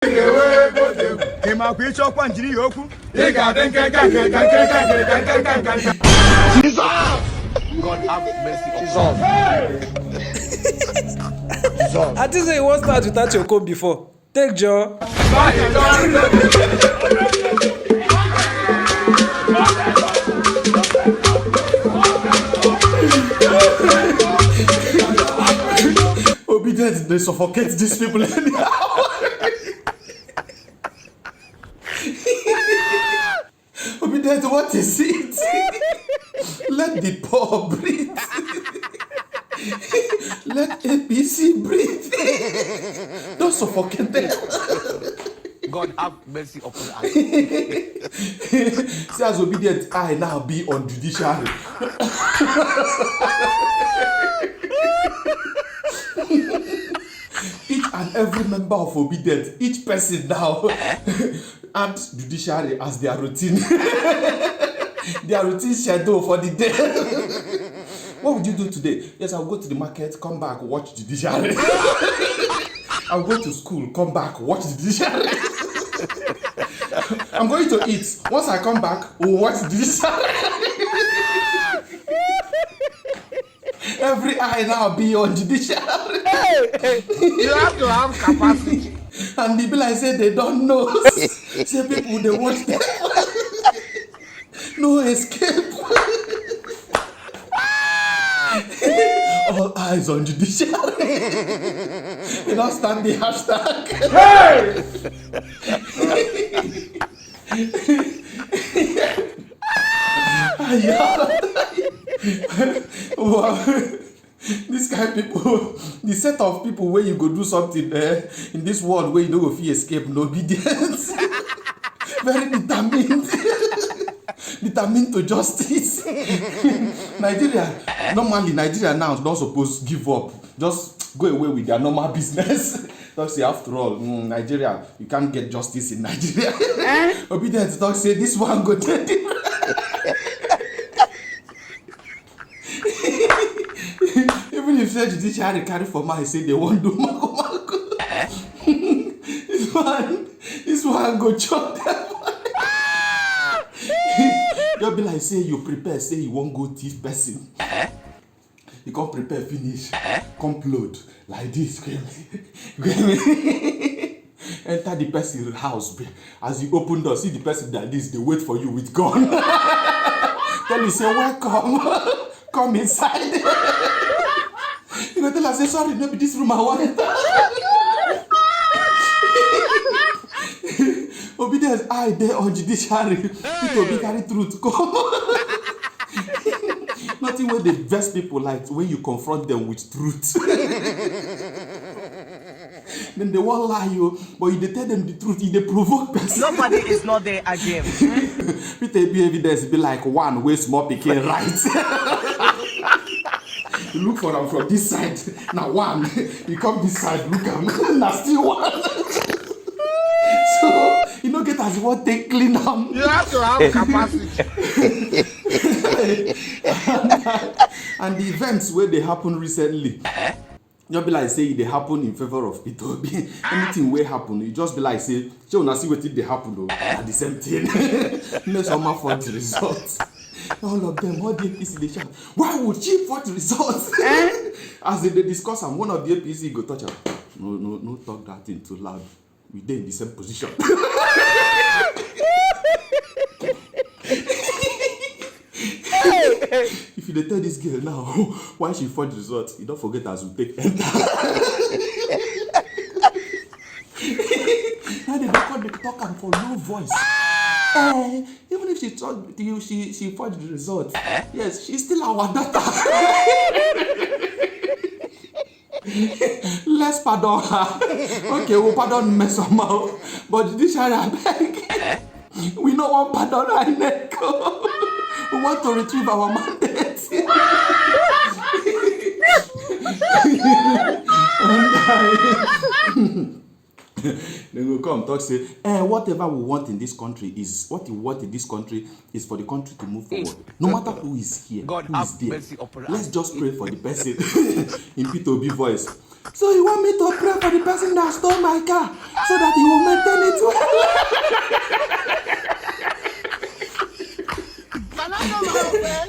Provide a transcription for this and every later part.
God have mercy on I think say you won't start without your comb before. Take Joe. Obedience, they suffocate these people anyhow. Obedience, what is it? Let the poor breathe. Let APC breathe. Don't suffocate them. God have mercy upon us. See, as obedient, I now be on judiciary. Each and every member of obedient, each person now, and judiciary as their routine. Their routine schedule for the day. What would you do today? Yes, I'll go to the market, come back, watch judiciary. I'll go to school, come back, watch judiciary. I'm going to eat. Once I come back, we'll watch judiciary. Every eye now be on judiciary. Hey, you have to have capacity. And the people I say they don't know. Say people they watch them. No escape. All eyes on judiciary. You don't stand the hashtag. Hey! Wow. This kind of people, the set of people where you go do something in this world where you don't go feel escape, no obedience. Very determined. Determined to justice. Nigeria now is not supposed to give up. Just go away with their normal business. Don't say after all, Nigeria, you can't get justice in Nigeria. Obedience don't say this one go take it. Even if the judiciary carry for my say they won't do Marco. This one go chop them. You'll be like, say you prepare, say you won't go thief person. You can't prepare, finish, come load like this, enter the person's house. As you open door, see the person like this, they wait for you with gun. Then you say, welcome, come inside. You go tell her, say, sorry, maybe this room I want it. Obedience, I there on judiciary. Peter Obi carry truth come. Nothing where the best people like when you confront them with truth. Then they won't lie you, but you they tell them the truth, you they provoke person. Nobody is not there again. Peter Obi evidence be like one way small picking right. You look for them from this side. Now one, you come this side, look at me. Now still one. So you don't get as you want take clean them. You have to have capacity. And the events where they happen recently, you'll be like say they happen in favor of Peter Obi. Anything where happen, you just be like say, you not see what they happen though. At the same thing. No someone for the results. All of them, all the APC they shout, why would she for the results? As they discuss and one of the APC go touch her. No talk that thing too loud. We dey in the same position. If you tell this girl now why she forged results, you don't forget as we take enter. Now they record the talk and for no voice. Even if she told you she forged the results, yes, she's still our data. Let's pardon her. Okay, we'll pardon mess her mouth. But judiciary, I beg. We don't want pardon InEC. We want to retrieve our mandate. They will come talk say, whatever we want in this country is what you want in this country is for the country to move forward. No matter who is here, God who is there. mercy upon us. Let's just pray for the person. In Peter Obi voice. So you want me to pray for the person that stole my car so that he will maintain it well?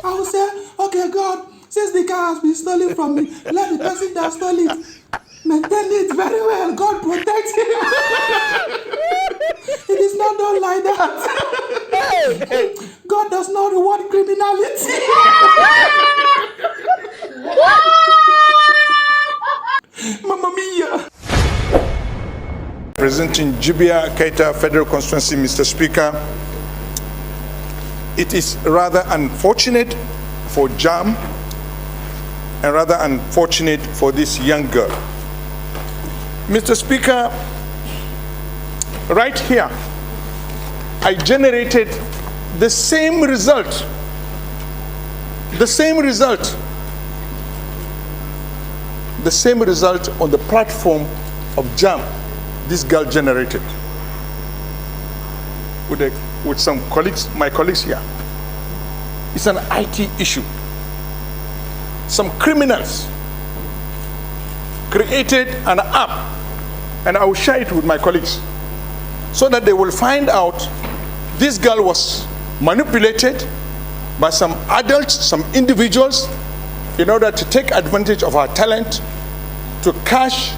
I will say, okay, God, since the car has been stolen from me, let the person that stole it maintain it very well. God protect him. It is not done like that. God does not reward criminality. Mamma mia. Presenting Jubia Keita Federal Constituency, Mr. Speaker, it is rather unfortunate for Jamb and rather unfortunate for this young girl. Mr. Speaker, right here, I generated the same result on the platform of Jamb this girl generated with some colleagues, my colleagues here. It's an IT issue. Some criminals created an app, and I will share it with my colleagues so that they will find out this girl was manipulated by some adults, some individuals, in order to take advantage of her talent to cash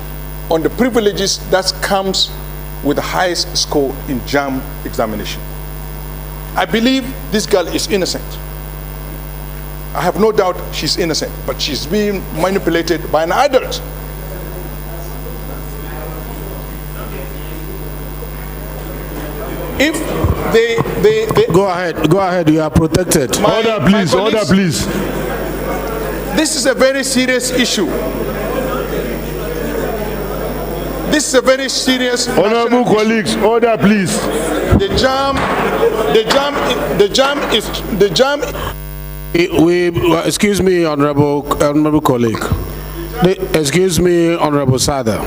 on the privileges that comes with the highest score in Jamb examination. I believe this girl is innocent. I have no doubt she's innocent, but she's being manipulated by an adult. If they Go ahead, you are protected. Order, please. This is a very serious issue. This is a very serious. Honorable colleagues, order, please. The Jamb. Excuse me, honorable colleague. Excuse me, honorable Sada.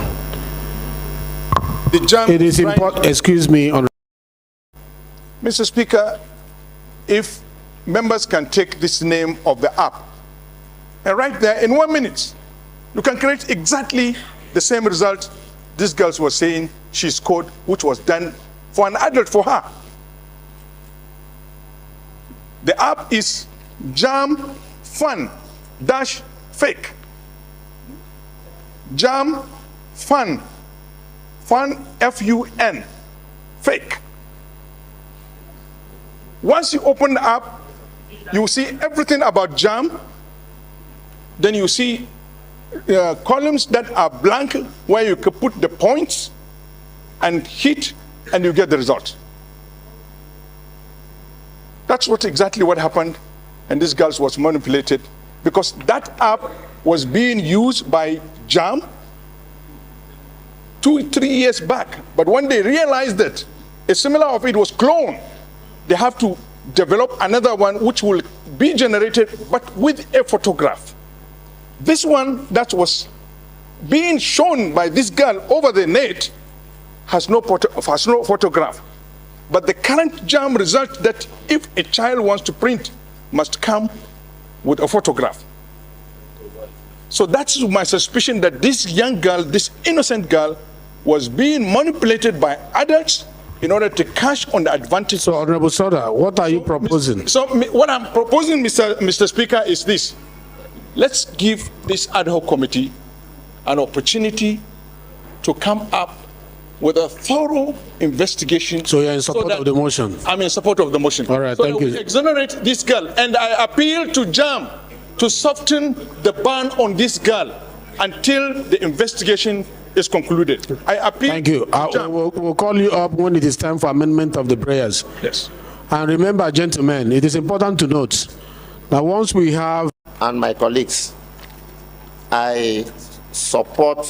The Jamb. It is important. Excuse me, honorable. Mr. Speaker, if members can take this name of the app and right there in 1 minute, you can create exactly the same result this girl was saying she scored, which was done for an adult for her. The app is Jamb Fun-Fake. Jamb Fun F-U-N, fake. Once you open the app, you see everything about Jamb. Then you see columns that are blank where you can put the points and hit, and you get the result. That's exactly what happened, and this girl was manipulated because that app was being used by Jamb 2-3 years back. But when they realized that a similar of it was cloned, they have to develop another one which will be generated but with a photograph. This one that was being shown by this girl over the net has no photograph. But the current Jamb result that if a child wants to print must come with a photograph. So that's my suspicion that this young girl, this innocent girl, was being manipulated by adults in order to cash on the advantage. So, Honorable Soda, what are you proposing? So what I'm proposing, Mr. Speaker, is this. Let's give this ad hoc committee an opportunity to come up with a thorough investigation. So you're in support of the motion? I'm in support of the motion. All right, thank you. Exonerate this girl, and I appeal to Jamb to soften the ban on this girl until the investigation is concluded. I appeal. Thank you. We'll call you up when it is time for amendment of the prayers. Yes. And remember, gentlemen, it is important to note that once we have... And my colleagues, I support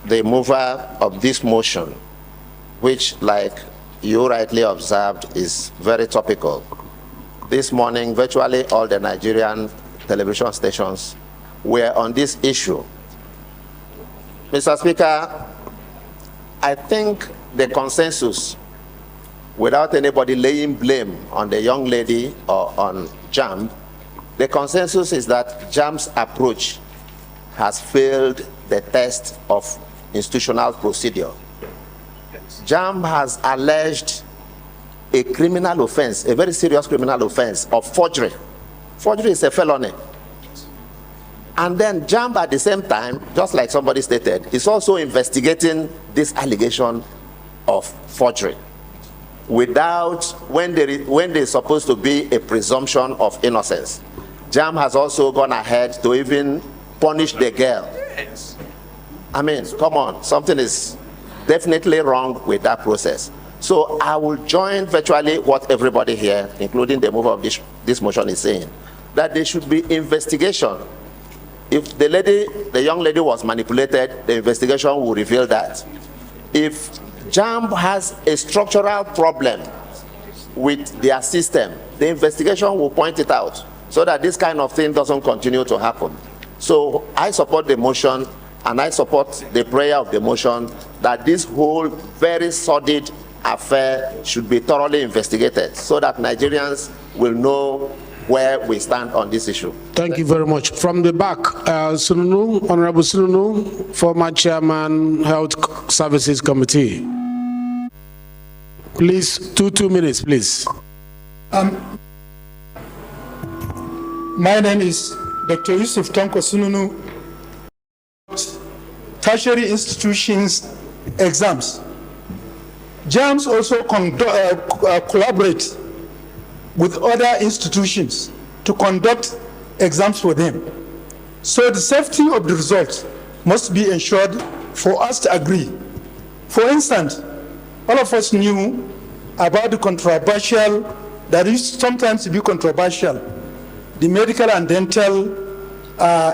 the mover of this motion, which, like you rightly observed, is very topical. This morning, virtually all the Nigerian television stations were on this issue. Mr. Speaker, I think the consensus, without anybody laying blame on the young lady or on Jamb, the consensus is that Jamb's approach has failed the test of institutional procedure. Jamb has alleged a criminal offense, a very serious criminal offense of forgery. Forgery is a felony. And then Jamb at the same time, just like somebody stated, is also investigating this allegation of forgery without, when there's supposed to be a presumption of innocence. Jamb has also gone ahead to even punish the girl. I mean, come on, something is definitely wrong with that process. So I will join virtually what everybody here, including the mover of this motion, is saying, that there should be investigation. If the young lady was manipulated, the investigation will reveal that. If Jamb has a structural problem with their system, the investigation will point it out so that this kind of thing doesn't continue to happen. So I support the motion, and I support the prayer of the motion that this whole very sordid affair should be thoroughly investigated so that Nigerians will know where we stand on this issue. Thank you very much. From the back, Sununu, Honorable Sununu, former Chairman, Health Services Committee. Please, two minutes, please. My name is Dr. Yusuf Tanko Sununu. Tertiary institutions exams. JAMS also collaborate with other institutions to conduct exams for them. So the safety of the results must be ensured for us to agree. For instance, all of us knew about the controversial, that used sometimes to be controversial, the medical and dental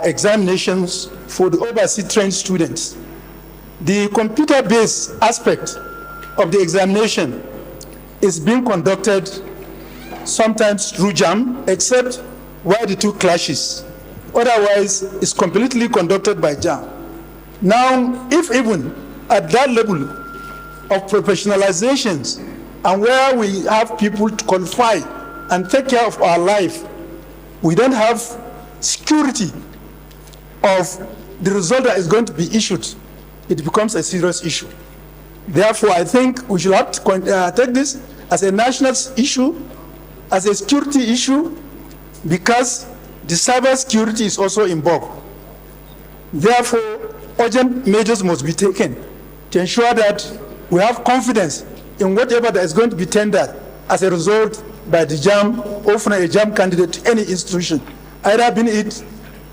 examinations for the overseas trained students. The computer-based aspect of the examination is being conducted sometimes through JAMB, except where the two clashes. Otherwise, it's completely conducted by JAMB. Now, if even at that level of professionalizations and where we have people to qualify and take care of our life, we don't have security of the result that is going to be issued, it becomes a serious issue. Therefore, I think we should have to take this as a national issue, as a security issue, because the cyber security is also involved. Therefore, urgent measures must be taken to ensure that we have confidence in whatever that is going to be tendered as a result by the JAMB or from a JAMB candidate to any institution, either being it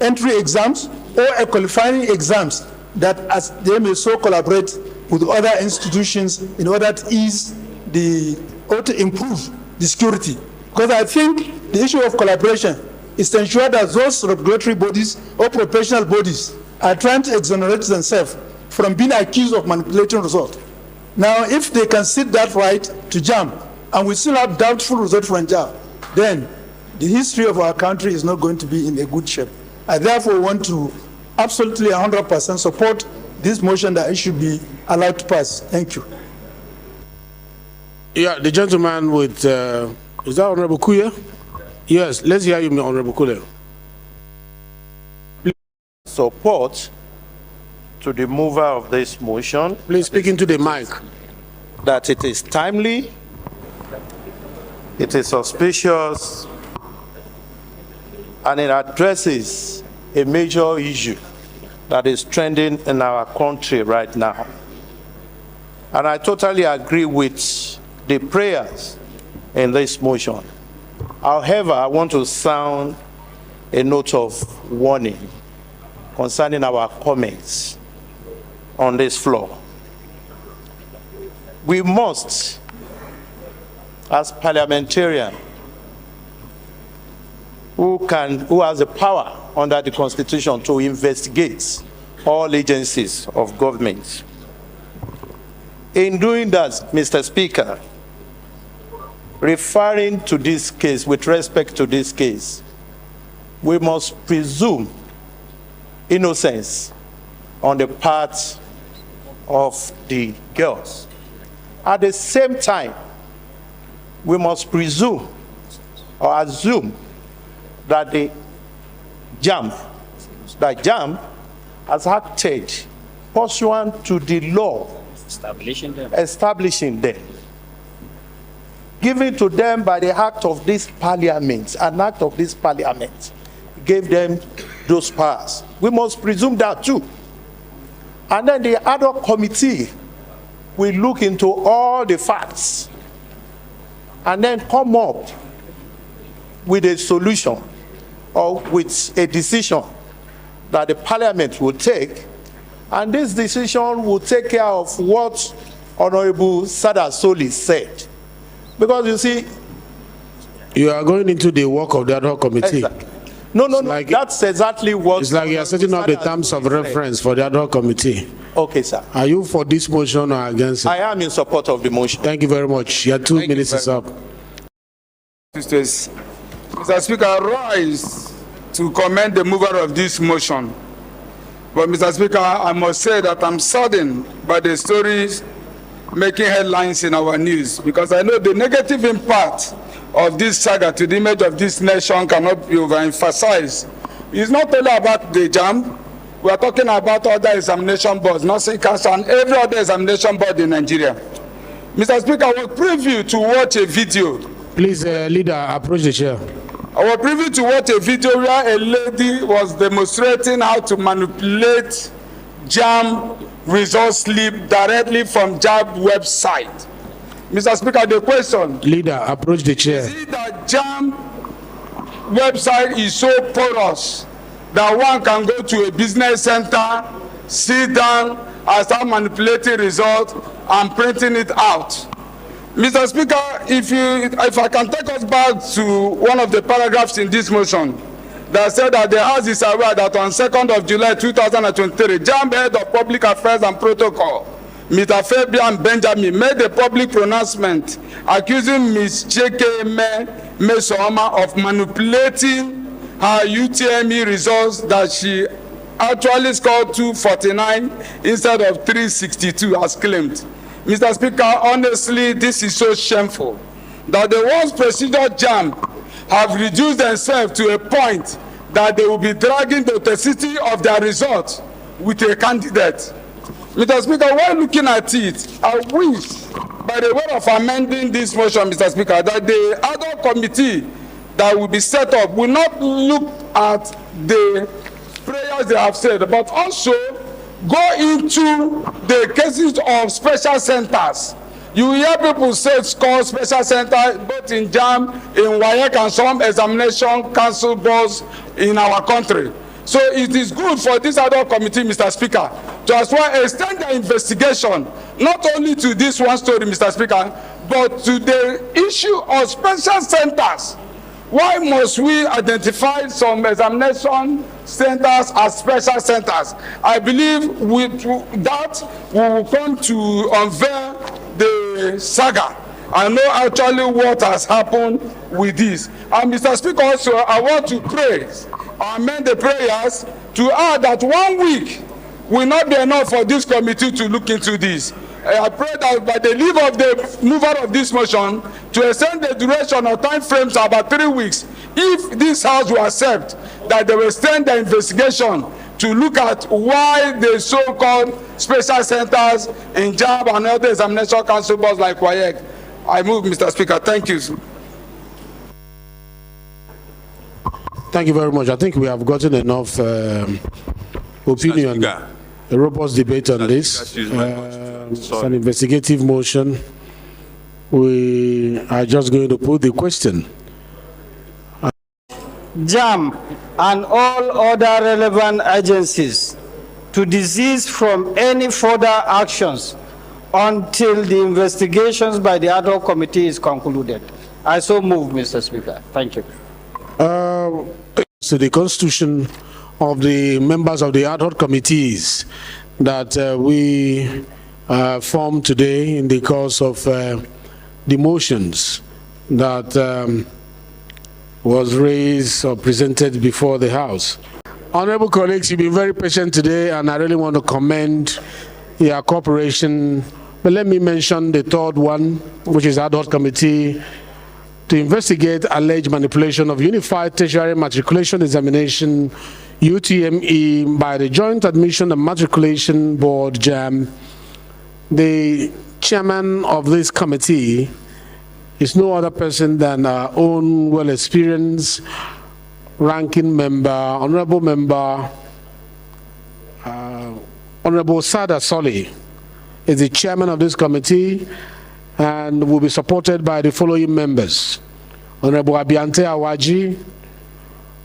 entry exams or a qualifying exams, that as they may so collaborate with other institutions in order to ease the, or to improve the security. Because I think the issue of collaboration is to ensure that those regulatory bodies or professional bodies are trying to exonerate themselves from being accused of manipulating results. Now, if they can sit that right to JAMB, and we still have doubtful results from JAMB, then the history of our country is not going to be in a good shape. I therefore want to absolutely 100% support this motion that it should be allowed to pass. Thank you. Yeah, the gentleman with, is that Honorable Kuya? Yes, let's hear you, Honorable Kuya. Support to the mover of this motion. Please speak into the mic. That it is timely, it is auspicious, and it addresses a major issue that is trending in our country right now. And I totally agree with the prayers in this motion. However, I want to sound a note of warning concerning our comments on this floor. We must, as parliamentarians, who has the power under the Constitution to investigate all agencies of government. In doing that, Mr. Speaker, referring to this case, with respect to this case, we must presume innocence on the part of the girls. At the same time, we must presume or assume that the JAMB has acted pursuant to the law establishing them, given to them by the act of this parliament, an act of this parliament gave them those powers. We must presume that too. And then the ad hoc committee will look into all the facts and then come up with a solution or with a decision that the parliament will take, and this decision will take care of what Honorable Sadasoli said. Because you see, you are going into the work of the ad hoc committee. Exactly. No, like, that's exactly what... It's like you are setting up the terms of reference for the ad hoc committee. Okay, sir. Are you for this motion or against it? I am in support of the motion. Thank you very much. Your 2 minutes is up. Mr. Speaker, I rise to commend the mover of this motion. But, Mr. Speaker, I must say that I'm saddened by the stories making headlines in our news, because I know the negative impact of this saga to the image of this nation cannot be overemphasized. It's not only about the Jamb. We are talking about other examination boards, not SECAS, and every other examination board in Nigeria. Mr. Speaker, I was privy to watch a video. Please, leader, approach the chair. I was privy to watch a video where a lady was demonstrating how to manipulate Jamb result slip directly from Jamb website. Mr. Speaker, the question. Leader, approach the chair. Is it that Jamb website is so porous that one can go to a business center, sit down, and start manipulating results and printing it out? Mr. Speaker, if I can take us back to one of the paragraphs in this motion that said that the House is aware that on 2nd of July 2023, Jamb Head of Public Affairs and Protocol, Mr. Fabian Benjamin, made a public pronouncement accusing Ms. Cheke Mesoma of manipulating her UTME results, that she actually scored 249 instead of 362 as claimed. Mr. Speaker, honestly, this is so shameful that the ones procedure Jamb have reduced themselves to a point that they will be dragging the authenticity of their results with a candidate. Mr. Speaker, while looking at it, I wish, by the way of amending this motion, Mr. Speaker, that the ad hoc committee that will be set up will not look at the prayers they have said, but also go into the cases of special centers. You hear people say it's called special center both in Jamb, in WAEC, and some examination council boards in our country. So it is good for this ad hoc committee, Mr. Speaker, to as well extend the investigation not only to this one story, Mr. Speaker, but to the issue of special centers. Why must we identify some examination centers as special centers? I believe with that we will come to unveil the saga and know actually what has happened with this. And Mr. Speaker, also I want to pray, amend the prayers to add that 1 week will not be enough for this committee to look into this. I pray that by the leave of the mover of this motion to extend the duration of time frames to about 3 weeks, if this House will accept that they will extend the investigation to look at why the so-called special centers in Jamb and other examination council boards like WAEC. I move, Mr. Speaker. Thank you. Thank you very much. I think we have gotten enough opinion, a robust debate on this. It's an investigative motion. We are just going to put the question. Jamb and all other relevant agencies to desist from any further actions until the investigations by the ad hoc committee is concluded. I so move, Mr. Speaker. Thank you. So the constitution of the members of the ad hoc committees that we formed today in the course of the motions that was raised or presented before the House. Honorable colleagues, you've been very patient today, and I really want to commend your cooperation. But let me mention the third one, which is ad hoc committee to investigate alleged manipulation of Unified Tertiary Matriculation Examination UTME by the Joint Admission and Matriculation Board, Jamb. The chairman of this committee is no other person than our own well-experienced ranking member, honorable member, Honorable Sada Soli is the chairman of this committee and will be supported by the following members: Honorable Abiante Awaji,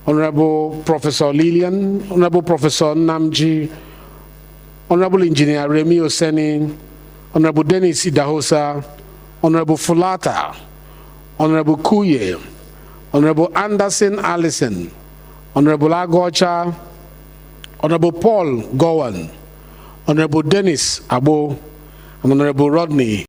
Honorable Professor Lillian, Honorable Professor Namji, Honorable Engineer Remi Oseni, Honorable Dennis Idahosa, Honorable Fulata, Honorable Kuye, Honorable Anderson Allison, Honorable Agocha, Honorable Paul Gowan, Honorable Dennis Abo, and Honorable Rodney